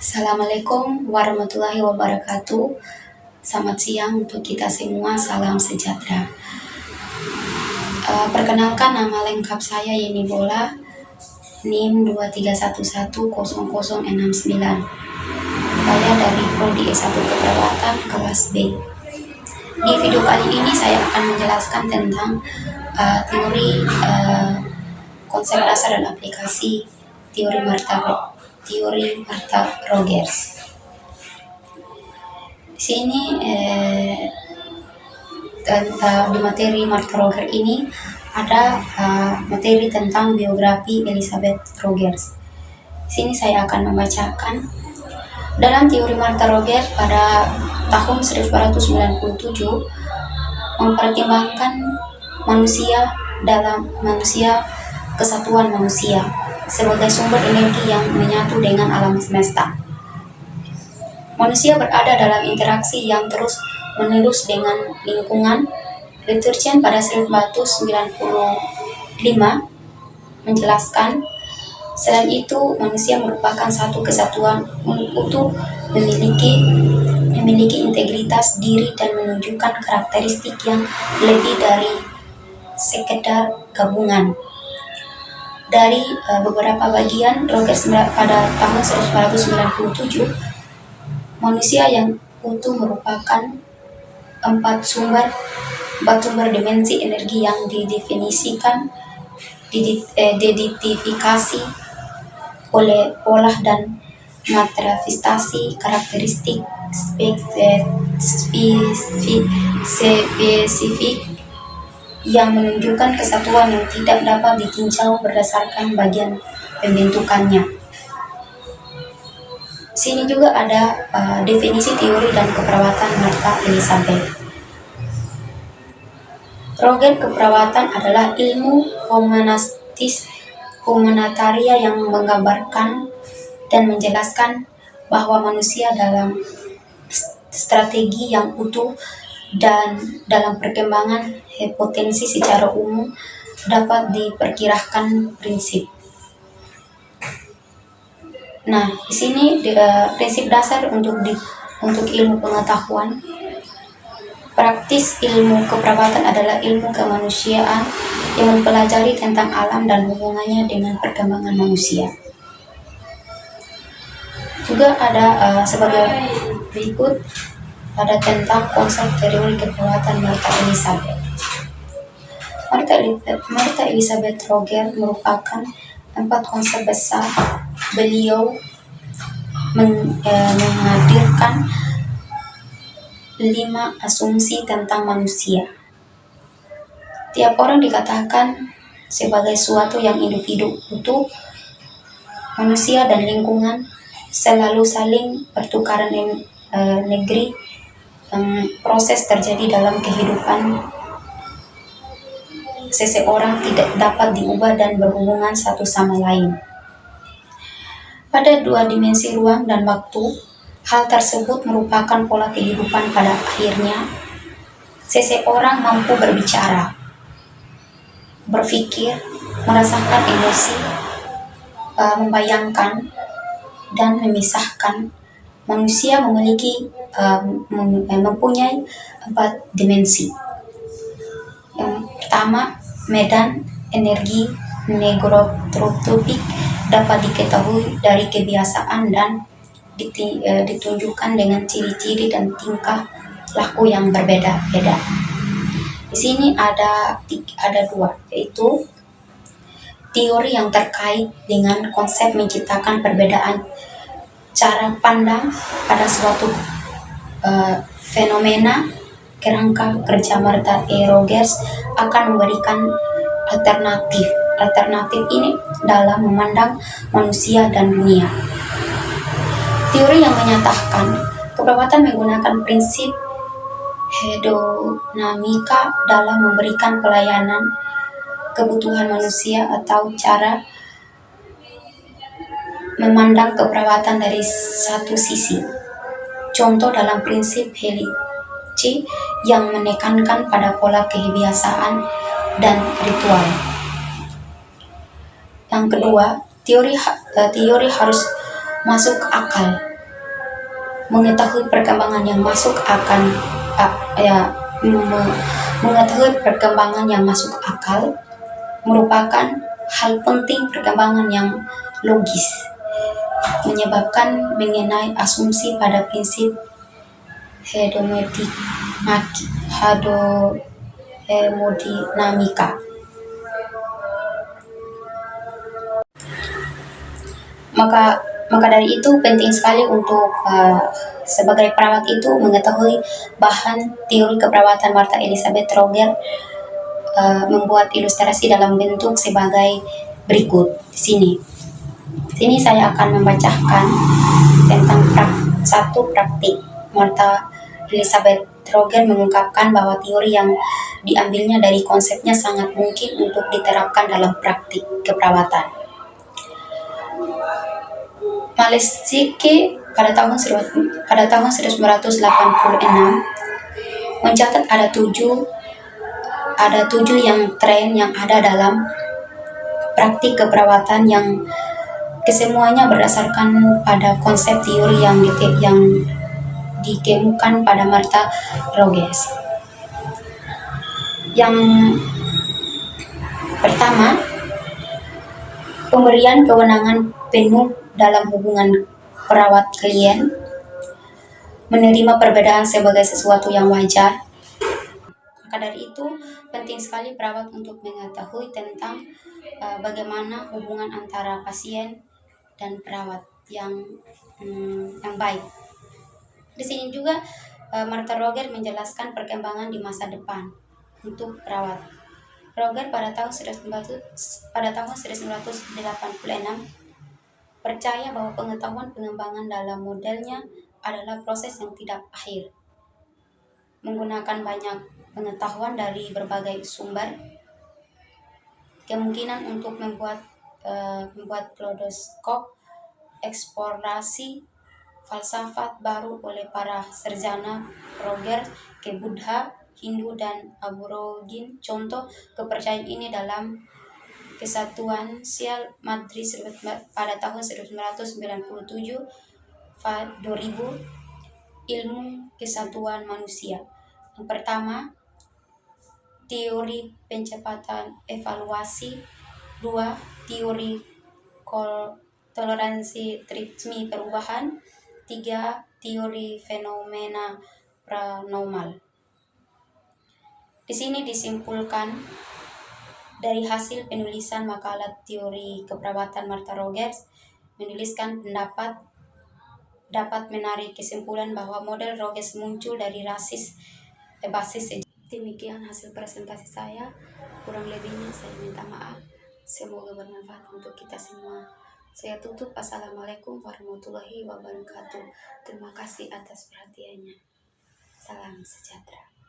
Assalamualaikum warahmatullahi wabarakatuh. Selamat siang untuk kita semua, salam sejahtera. Perkenalkan, nama lengkap saya Yeni Bola, NIM 231100069. Saya dari Prodi S1 Keperawatan kelas B. Di video kali ini saya akan menjelaskan tentang teori konsep dasar dan aplikasi teori Martha Rogers. Di sini di materi Martha Rogers ini ada materi tentang biografi Elizabeth Rogers. Di sini saya akan membacakan. Dalam teori Martha Rogers pada tahun 1897 mempertimbangkan manusia kesatuan manusia sebagai sumber energi yang menyatu dengan alam semesta. Manusia berada dalam interaksi yang terus-menerus dengan lingkungan. Literature pada 1995 menjelaskan, selain itu manusia merupakan satu kesatuan utuh, memiliki integritas diri dan menunjukkan karakteristik yang lebih dari sekedar gabungan. Dari beberapa bagian Rogers pada tahun 1997, manusia yang utuh merupakan empat sumber dimensi energi yang diidentifikasi oleh pola dan manifestasi karakteristik spesifik yang menunjukkan kesatuan yang tidak dapat ditinjau berdasarkan bagian pembentukannya. Sini juga ada definisi teori dan keperawatan Martha Elizabeth. Rogers keperawatan adalah ilmu humanitaria yang menggambarkan dan menjelaskan bahwa manusia dalam strategi yang utuh dan dalam perkembangan potensi secara umum dapat diperkirakan prinsip. Nah, di sini prinsip dasar untuk ilmu pengetahuan. Praktis ilmu keperawatan adalah ilmu kemanusiaan yang mempelajari tentang alam dan hubungannya dengan perkembangan manusia. Juga ada sebagai berikut ada tentang konsep teori keperawatan Martha Elizabeth. Martha Elizabeth Rogers merupakan 4 konsep besar. Beliau menghadirkan 5 asumsi tentang manusia. Tiap orang dikatakan sebagai suatu yang individu utuh. Manusia dan lingkungan selalu saling pertukaran negeri. Proses terjadi dalam kehidupan seseorang tidak dapat diubah dan berhubungan satu sama lain. Pada 2 dimensi ruang dan waktu, hal tersebut merupakan pola kehidupan. Pada akhirnya, seseorang mampu berbicara, berpikir, merasakan emosi, membayangkan, dan memisahkan. Manusia mempunyai 4 dimensi. Yang pertama, medan energi neurotropik dapat diketahui dari kebiasaan dan ditunjukkan dengan ciri-ciri dan tingkah laku yang berbeda-beda. Di sini ada 2, yaitu teori yang terkait dengan konsep menciptakan perbedaan cara pandang pada suatu fenomena. Kerangka kerja Martha Rogers akan memberikan alternatif ini dalam memandang manusia dan dunia. Teori yang menyatakan keperawatan menggunakan prinsip hedonamika dalam memberikan pelayanan kebutuhan manusia atau cara memandang keperawatan dari satu sisi. Contoh dalam prinsip Helice yang menekankan pada pola kebiasaan dan ritual. Yang kedua, teori harus masuk akal. mengetahui perkembangan yang masuk akan mengetahui perkembangan yang masuk akal merupakan hal penting. Perkembangan yang logis menyebabkan mengenai asumsi pada prinsip hemodinamika. Maka dari itu penting sekali untuk sebagai perawat itu mengetahui bahan teori keperawatan Martha Elizabeth Roger, membuat ilustrasi dalam bentuk sebagai berikut. Di sini saya akan membacakan tentang satu praktik. Martha Elizabeth Roger mengungkapkan bahwa teori yang diambilnya dari konsepnya sangat mungkin untuk diterapkan dalam praktik keperawatan. Malesky pada tahun 1986 mencatat ada tujuh yang tren yang ada dalam praktik keperawatan yang kesemuanya berdasarkan pada konsep teori yang dikemukakan pada Martha Rogers. Yang pertama, pemberian kewenangan penuh dalam hubungan perawat klien, menerima perbedaan sebagai sesuatu yang wajar. Maka dari itu penting sekali perawat untuk mengetahui tentang bagaimana hubungan antara pasien dan perawat yang baik. Di sini juga Martha Roger menjelaskan perkembangan di masa depan untuk perawat. Roger pada tahun 1986 percaya bahwa pengetahuan pengembangan dalam modelnya adalah proses yang tidak akhir. Menggunakan banyak pengetahuan dari berbagai sumber, kemungkinan untuk membuat klodoskop, eksplorasi falsafat baru oleh para sarjana Roger ke Buddha, Hindu, dan Aborigin. Contoh kepercayaan ini dalam Kesatuan Sial Madrid pada tahun 1997, 2000, ilmu kesatuan manusia. Yang pertama, teori pencepatan evaluasi. 2. Teori toleransi ritme perubahan. 3. Teori fenomena paranormal. Di sini disimpulkan dari hasil penulisan makalah teori keperawatan Martha Rogers, menuliskan pendapat dapat menarik kesimpulan bahwa model Rogers muncul dari basis. Demikian hasil presentasi saya. Kurang lebihnya saya minta maaf. Semoga bermanfaat untuk kita semua. Saya tutup. Assalamualaikum warahmatullahi wabarakatuh. Terima kasih atas perhatiannya. Salam sejahtera.